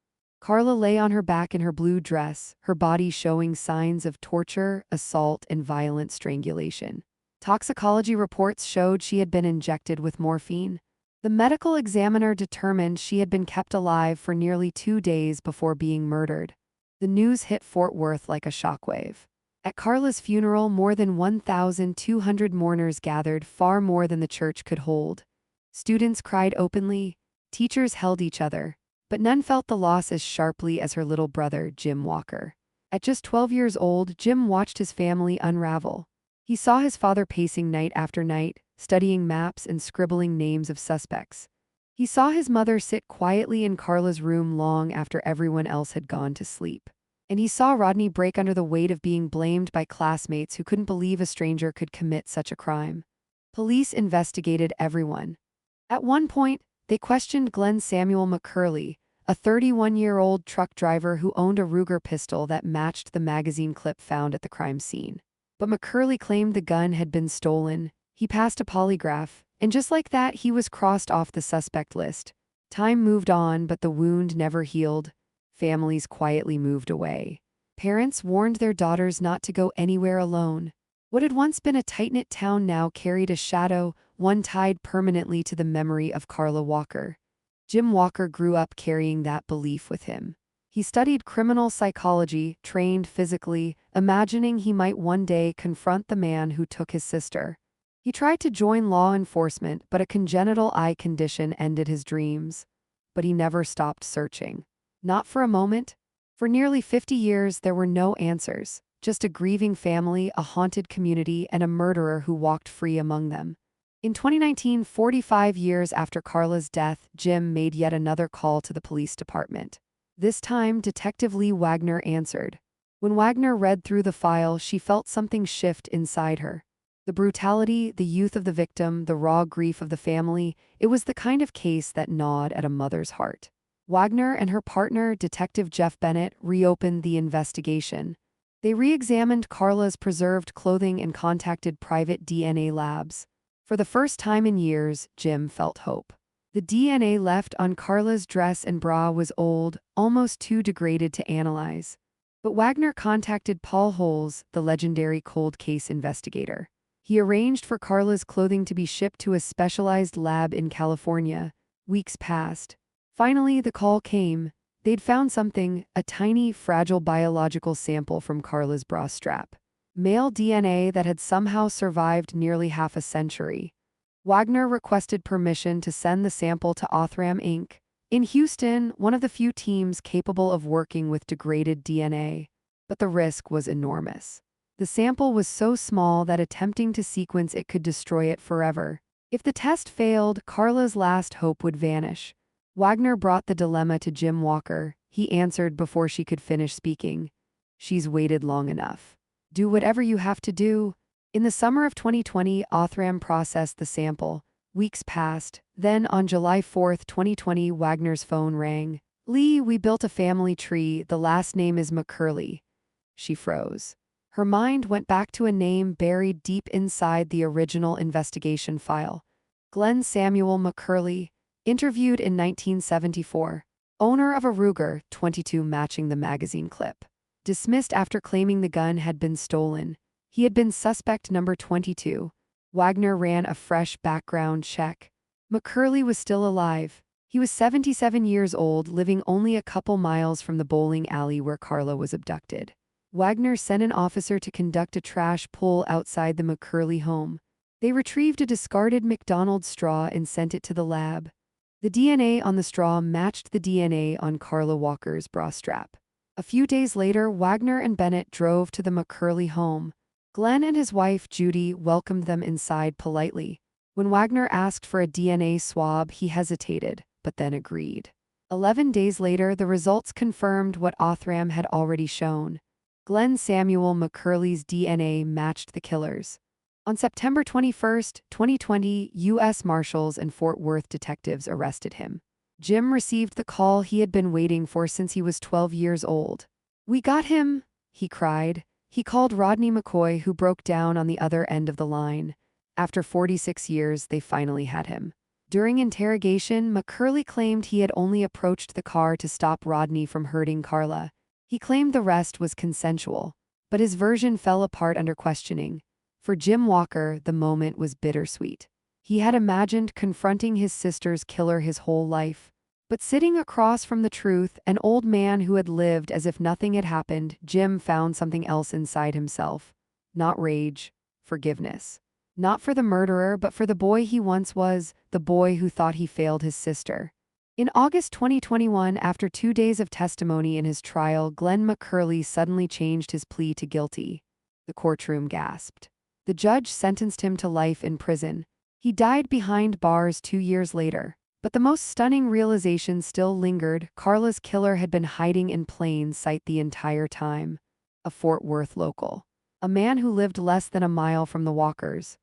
Carla lay on her back in her blue dress, her body showing signs of torture, assault, and violent strangulation. Toxicology reports showed she had been injected with morphine. The medical examiner determined she had been kept alive for nearly 2 days before being murdered. The news hit Fort Worth like a shockwave. At Carla's funeral, more than 1,200 mourners gathered, far more than the church could hold. Students cried openly. Teachers held each other. But none felt the loss as sharply as her little brother, Jim Walker. At just 12 years old, Jim watched his family unravel. He saw his father pacing night after night, studying maps and scribbling names of suspects. He saw his mother sit quietly in Carla's room long after everyone else had gone to sleep. And he saw Rodney break under the weight of being blamed by classmates who couldn't believe a stranger could commit such a crime. Police investigated everyone. At one point, they questioned Glenn Samuel McCurley, a 31-year-old truck driver who owned a Ruger pistol that matched the magazine clip found at the crime scene. But McCurley claimed the gun had been stolen. He passed a polygraph, and just like that, he was crossed off the suspect list. Time moved on, but the wound never healed. Families quietly moved away. Parents warned their daughters not to go anywhere alone. What had once been a tight-knit town now carried a shadow, one tied permanently to the memory of Carla Walker. Jim Walker grew up carrying that belief with him. He studied criminal psychology, trained physically, imagining he might one day confront the man who took his sister. He tried to join law enforcement, but a congenital eye condition ended his dreams. But he never stopped searching. Not for a moment. For nearly 50 years, there were no answers, just a grieving family, a haunted community, and a murderer who walked free among them. In 2019, 45 years after Carla's death, Jim made yet another call to the police department. This time, Detective Lee Wagner answered. When Wagner read through the file, she felt something shift inside her. The brutality, the youth of the victim, the raw grief of the family, it was the kind of case that gnawed at a mother's heart. Wagner and her partner, Detective Jeff Bennett, reopened the investigation. They re-examined Carla's preserved clothing and contacted private DNA labs. For the first time in years, Jim felt hope. The DNA left on Carla's dress and bra was old, almost too degraded to analyze. But Wagner contacted Paul Holes, the legendary cold case investigator. He arranged for Carla's clothing to be shipped to a specialized lab in California. Weeks passed. Finally, the call came. They'd found something, a tiny, fragile biological sample from Carla's bra strap. Male DNA that had somehow survived nearly half a century. Wagner requested permission to send the sample to Othram Inc. in Houston, one of the few teams capable of working with degraded DNA. But the risk was enormous. The sample was so small that attempting to sequence it could destroy it forever. If the test failed, Carla's last hope would vanish. Wagner brought the dilemma to Jim Walker. He answered before she could finish speaking. "She's waited long enough. Do whatever you have to do. In the summer of 2020, Othram processed the sample. Weeks passed. Then, on July 4, 2020, Wagner's phone rang. "Lee, we built a family tree. The last name is McCurley." She froze. Her mind went back to a name buried deep inside the original investigation file. Glenn Samuel McCurley, interviewed in 1974. Owner of a Ruger 22, matching the magazine clip. Dismissed after claiming the gun had been stolen. He had been suspect number 22. Wagner ran a fresh background check. McCurley was still alive. He was 77 years old, living only a couple miles from the bowling alley where Carla was abducted. Wagner sent an officer to conduct a trash pull outside the McCurley home. They retrieved a discarded McDonald's straw and sent it to the lab. The DNA on the straw matched the DNA on Carla Walker's bra strap. A few days later, Wagner and Bennett drove to the McCurley home. Glenn and his wife, Judy, welcomed them inside politely. When Wagner asked for a DNA swab, he hesitated, but then agreed. 11 days later, the results confirmed what Othram had already shown. Glenn Samuel McCurley's DNA matched the killer's. On September 21, 2020, U.S. Marshals and Fort Worth detectives arrested him. Jim received the call he had been waiting for since he was 12 years old. "We got him," he cried. He called Rodney McCoy, who broke down on the other end of the line. After 46 years, they finally had him. During interrogation, McCurley claimed he had only approached the car to stop Rodney from hurting Carla. He claimed the rest was consensual, but his version fell apart under questioning. For Jim Walker, the moment was bittersweet. He had imagined confronting his sister's killer his whole life. But sitting across from the truth, an old man who had lived as if nothing had happened, Jim found something else inside himself. Not rage, forgiveness. Not for the murderer, but for the boy he once was, the boy who thought he failed his sister. In August 2021, after 2 days of testimony in his trial, Glenn McCurley suddenly changed his plea to guilty. The courtroom gasped. The judge sentenced him to life in prison. He died behind bars 2 years later. But the most stunning realization still lingered. Carla's killer had been hiding in plain sight the entire time. A Fort Worth local. A man who lived less than a mile from the Walkers.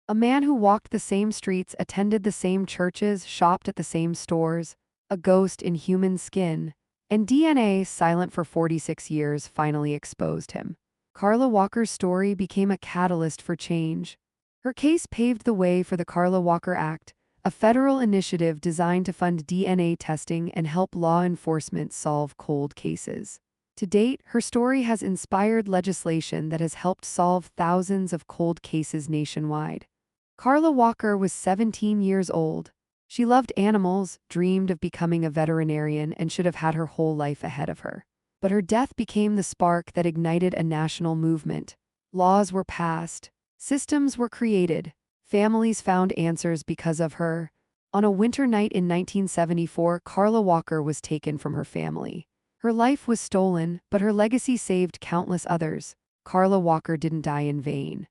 A man who walked the same streets, attended the same churches, shopped at the same stores. A ghost in human skin. And DNA, silent for 46 years, finally exposed him. Carla Walker's story became a catalyst for change. Her case paved the way for the Carla Walker Act, a federal initiative designed to fund DNA testing and help law enforcement solve cold cases. To date, her story has inspired legislation that has helped solve thousands of cold cases nationwide. Carla Walker was 17 years old. She loved animals, dreamed of becoming a veterinarian, and should have had her whole life ahead of her. But her death became the spark that ignited a national movement. Laws were passed. Systems were created. Families found answers because of her. On a winter night in 1974, Carla Walker was taken from her family. Her life was stolen, but her legacy saved countless others. Carla Walker didn't die in vain.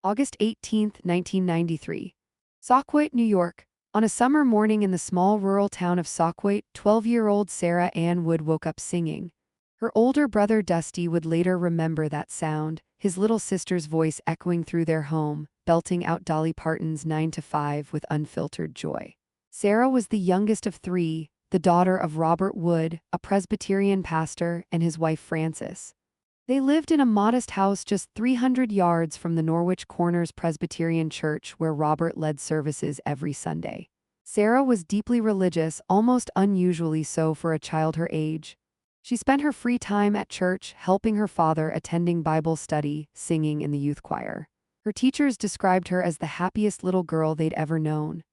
August 18, 1993. Sauquoit, New York. On a summer morning in the small rural town of Sauquoit, 12-year-old Sarah Ann Wood woke up singing. Her older brother Dusty would later remember that sound, his little sister's voice echoing through their home, belting out Dolly Parton's 9 to 5 with unfiltered joy. Sarah was the youngest of 3, the daughter of Robert Wood, a Presbyterian pastor, and his wife Frances. They lived in a modest house just 300 yards from the Norwich Corners Presbyterian Church where Robert led services every Sunday. Sarah was deeply religious, almost unusually so for a child her age. She spent her free time at church, helping her father, attending Bible study, singing in the youth choir. Her teachers described her as the happiest little girl they'd ever known.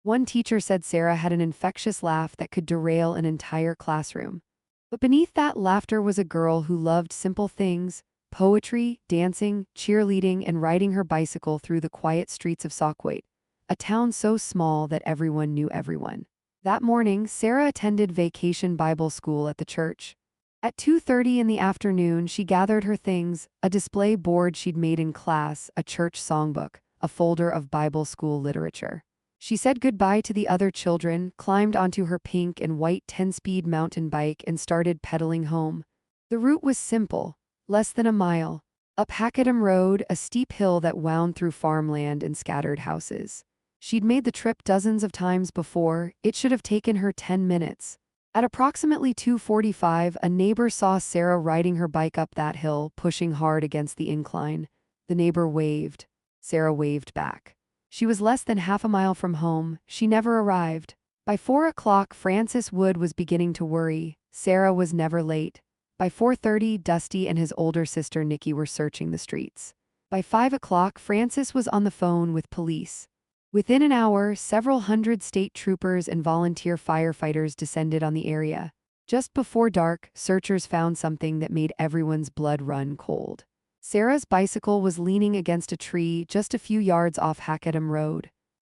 One teacher said Sarah had an infectious laugh that could derail an entire classroom. But beneath that laughter was a girl who loved simple things: poetry, dancing, cheerleading, and riding her bicycle through the quiet streets of Sauquoit, a town so small that everyone knew everyone. That morning, Sarah attended vacation Bible school at the church. At 2:30 in the afternoon, she gathered her things: a display board she'd made in class, a church songbook, a folder of Bible school literature. She said goodbye to the other children, climbed onto her pink and white 10-speed mountain bike, and started pedaling home. The route was simple: Less than a mile. Up Hackedam Road, a steep hill that wound through farmland and scattered houses. She'd made the trip dozens of times before. It should have taken her 10 minutes. At approximately 2:45, a neighbor saw Sarah riding her bike up that hill, pushing hard against the incline. The neighbor waved. Sarah waved back. She was less than half a mile from home. She never arrived. By 4 o'clock, Francis Wood was beginning to worry. Sarah was never late. By 4:30, Dusty and his older sister Nikki were searching the streets. By 5 o'clock, Francis was on the phone with police. Within an hour, several hundred state troopers and volunteer firefighters descended on the area. Just before dark, searchers found something that made everyone's blood run cold. Sarah's bicycle was leaning against a tree just a few yards off Hackedam Road.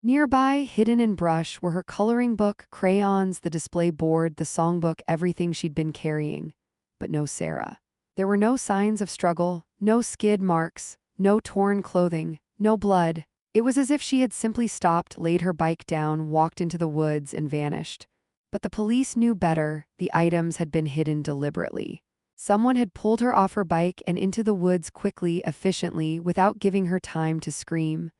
Nearby, hidden in brush, were her coloring book, crayons, the display board, the songbook, everything she'd been carrying. But no Sarah. There were no signs of struggle, no skid marks, no torn clothing, no blood. It was as if she had simply stopped, laid her bike down, walked into the woods, and vanished. But the police knew better. The items had been hidden deliberately. Someone had pulled her off her bike and into the woods quickly, efficiently, without giving her time to scream.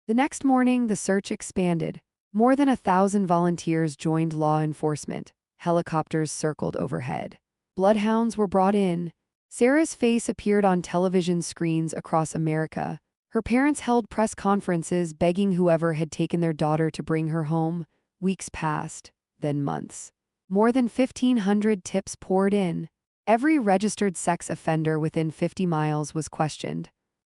The next morning, the search expanded. More than 1,000 volunteers joined law enforcement. Helicopters circled overhead. Bloodhounds were brought in. Sarah's face appeared on television screens across America. Her parents held press conferences begging whoever had taken their daughter to bring her home. Weeks passed, then months. More than 1,500 tips poured in. Every registered sex offender within 50 miles was questioned.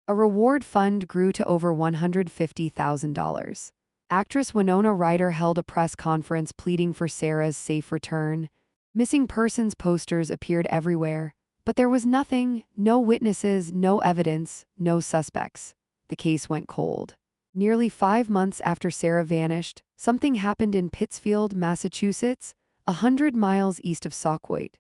A reward fund grew to over $150,000. Actress Winona Ryder held a press conference pleading for Sarah's safe return. Missing persons posters appeared everywhere, but there was nothing, no witnesses, no evidence, no suspects. The case went cold. Nearly 5 months after Sarah vanished, something happened in Pittsfield, Massachusetts, 100 miles east of Sauquoit.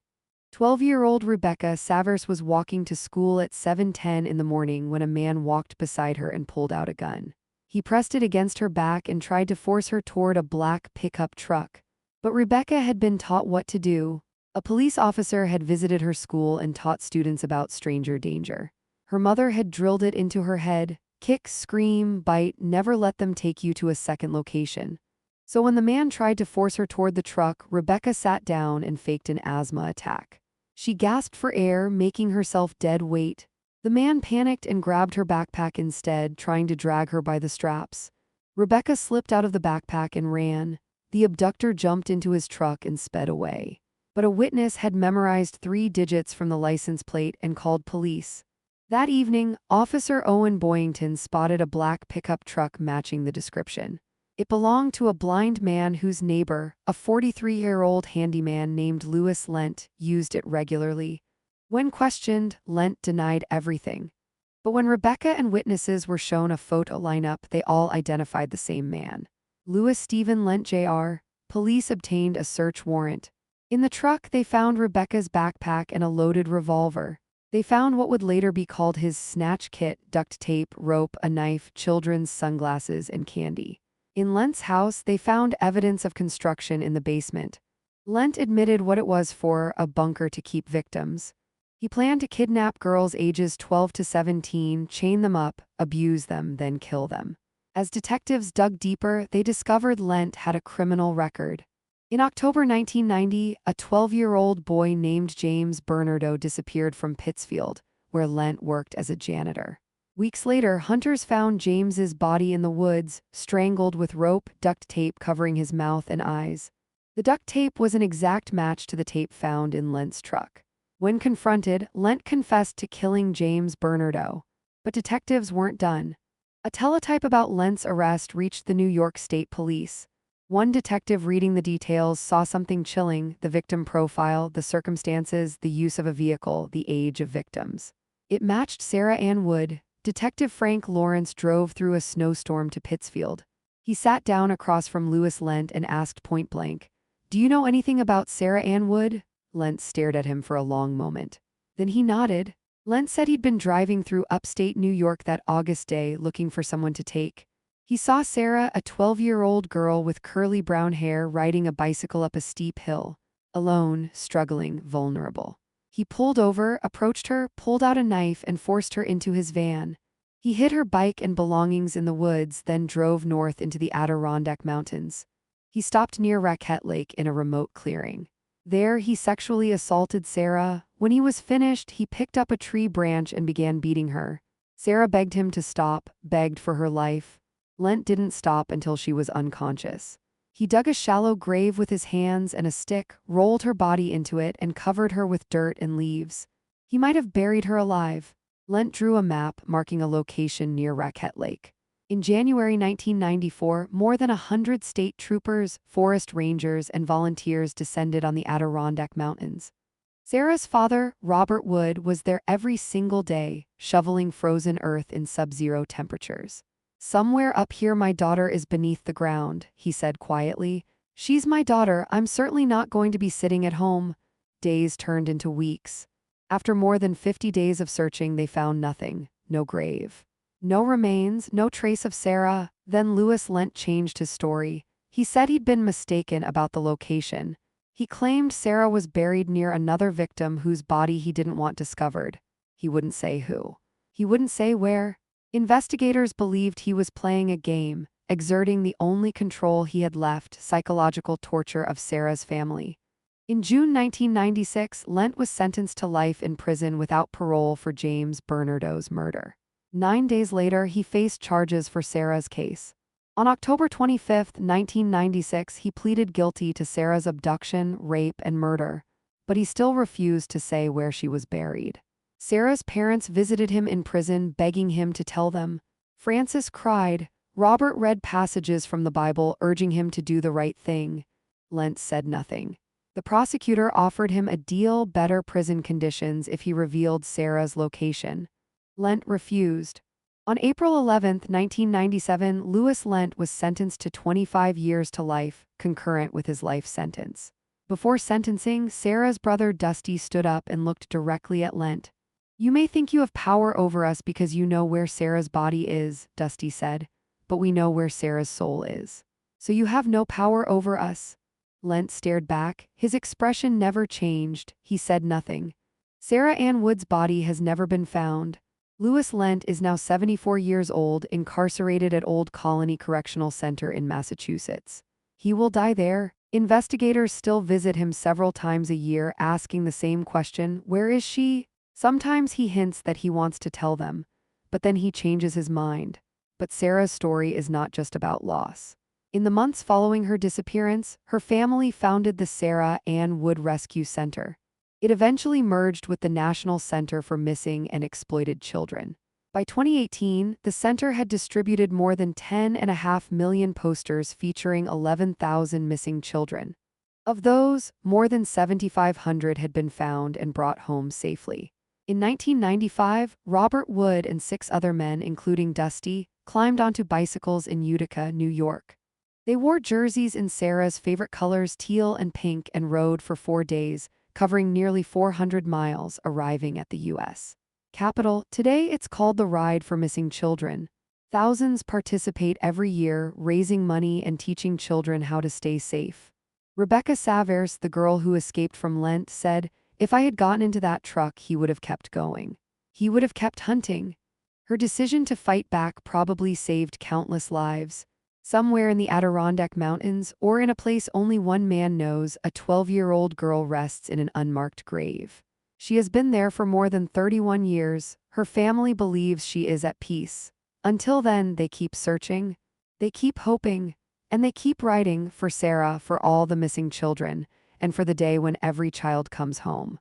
12-year-old Rebecca Savers was walking to school at 7:10 in the morning when a man walked beside her and pulled out a gun. He pressed it against her back and tried to force her toward a black pickup truck. But Rebecca had been taught what to do. A police officer had visited her school and taught students about stranger danger. Her mother had drilled it into her head: kick, scream, bite, never let them take you to a second location. So when the man tried to force her toward the truck, Rebecca sat down and faked an asthma attack. She gasped for air, making herself dead weight. The man panicked and grabbed her backpack instead, trying to drag her by the straps. Rebecca slipped out of the backpack and ran. The abductor jumped into his truck and sped away. But a witness had memorized 3 digits from the license plate and called police. That evening, Officer Owen Boyington spotted a black pickup truck matching the description. It belonged to a blind man whose neighbor, a 43-year-old handyman named Louis Lent, used it regularly. When questioned, Lent denied everything. But when Rebecca and witnesses were shown a photo lineup, they all identified the same man. Louis Stephen Lent Jr. Police obtained a search warrant. In the truck, they found Rebecca's backpack and a loaded revolver. They found what would later be called his snatch kit: duct tape, rope, a knife, children's sunglasses, and candy. In Lent's house, they found evidence of construction in the basement. Lent admitted what it was for: a bunker to keep victims. He planned to kidnap girls ages 12 to 17, chain them up, abuse them, then kill them. As detectives dug deeper, they discovered Lent had a criminal record. In October 1990, a 12-year-old boy named James Bernardo disappeared from Pittsfield, where Lent worked as a janitor. Weeks later, hunters found James's body in the woods, strangled with rope, duct tape covering his mouth and eyes. The duct tape was an exact match to the tape found in Lent's truck. When confronted, Lent confessed to killing James Bernardo. But detectives weren't done. A teletype about Lent's arrest reached the New York State Police. One detective reading the details saw something chilling: the victim profile, the circumstances, the use of a vehicle, the age of victims. It matched Sarah Ann Wood. Detective Frank Lawrence drove through a snowstorm to Pittsfield. He sat down across from Louis Lent and asked point-blank, "Do you know anything about Sarah Ann Wood?" Lent stared at him for a long moment. Then he nodded. Lent said he'd been driving through upstate New York that August day looking for someone to take. He saw Sarah, a 12-year-old girl with curly brown hair, riding a bicycle up a steep hill. Alone, struggling, vulnerable. He pulled over, approached her, pulled out a knife, and forced her into his van. He hid her bike and belongings in the woods, then drove north into the Adirondack Mountains. He stopped near Raquette Lake in a remote clearing. There, he sexually assaulted Sarah. When he was finished, he picked up a tree branch and began beating her. Sarah begged him to stop, begged for her life. Lent didn't stop until she was unconscious. He dug a shallow grave with his hands and a stick, rolled her body into it, and covered her with dirt and leaves. He might have buried her alive. Lent drew a map marking a location near Raquette Lake. In January 1994, more than 100 state troopers, forest rangers, and volunteers descended on the Adirondack Mountains. Sarah's father, Robert Wood, was there every single day, shoveling frozen earth in sub-zero temperatures. "Somewhere up here my daughter is beneath the ground," he said quietly. "She's my daughter, I'm certainly not going to be sitting at home." Days turned into weeks. After more than 50 days of searching, they found nothing. No grave. No remains, no trace of Sarah. Then Louis Lent changed his story. He said he'd been mistaken about the location. He claimed Sarah was buried near another victim whose body he didn't want discovered. He wouldn't say who. He wouldn't say where. Investigators believed he was playing a game, exerting the only control he had left: psychological torture of Sarah's family. In June 1996, Lent was sentenced to life in prison without parole for James Bernardo's murder. 9 days later, he faced charges for Sarah's case. On October 25, 1996, he pleaded guilty to Sarah's abduction, rape, and murder, but he still refused to say where she was buried. Sarah's parents visited him in prison, begging him to tell them. Francis cried. Robert read passages from the Bible, urging him to do the right thing. Lent said nothing. The prosecutor offered him a deal: better prison conditions if he revealed Sarah's location. Lent refused. On April 11, 1997, Louis Lent was sentenced to 25 years to life, concurrent with his life sentence. Before sentencing, Sarah's brother Dusty stood up and looked directly at Lent. "You may think you have power over us because you know where Sarah's body is," Dusty said, "but we know where Sarah's soul is. So you have no power over us." Lent stared back. His expression never changed. He said nothing. Sarah Ann Wood's body has never been found. Louis Lent is now 74 years old, incarcerated at Old Colony Correctional Center in Massachusetts. He will die there. Investigators still visit him several times a year, asking the same question: where is she? Sometimes he hints that he wants to tell them, but then he changes his mind. But Sarah's story is not just about loss. In the months following her disappearance, her family founded the Sarah Ann Wood Rescue Center. It eventually merged with the National Center for Missing and Exploited Children. By 2018, the center had distributed more than 10.5 million posters featuring 11,000 missing children. Of those, more than 7,500 had been found and brought home safely. In 1995, Robert Wood and 6 other men, including Dusty, climbed onto bicycles in Utica, New York. They wore jerseys in Sarah's favorite colors, teal and pink, and rode for 4 days, covering nearly 400 miles, arriving at the U.S. Capitol. Today it's called the Ride for Missing Children. Thousands participate every year, raising money and teaching children how to stay safe. Rebecca Savers, the girl who escaped from Lent, said, "If I had gotten into that truck, he would have kept going. He would have kept hunting." Her decision to fight back probably saved countless lives. Somewhere in the Adirondack Mountains, or in a place only one man knows, a 12-year-old girl rests in an unmarked grave. She has been there for more than 31 years. Her family believes she is at peace. Until then, they keep searching, they keep hoping, and they keep writing for Sarah, for all the missing children, and for the day when every child comes home.